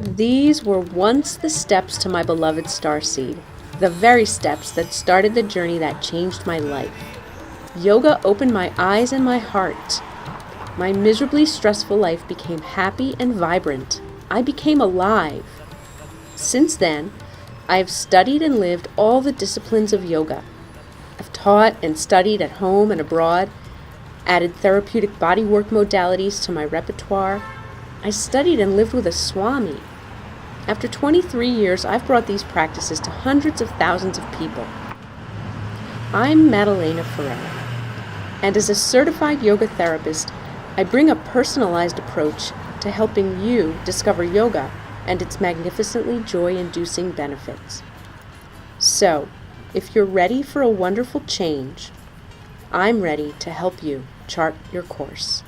These were once the steps to my beloved starseed, the very steps that started the journey that changed my life. Yoga opened my eyes and my heart. My miserably stressful life became happy and vibrant. I became alive. Since then, I have studied and lived all the disciplines of yoga. I've taught and studied at home and abroad, added therapeutic bodywork modalities to my repertoire. I studied and lived with a Swami. After 23 years, I've brought these practices to hundreds of thousands of people. I'm Madelana, and as a certified yoga therapist, I bring a personalized approach to helping you discover yoga and its magnificently joy-inducing benefits. So, if you're ready for a wonderful change, I'm ready to help you chart your course.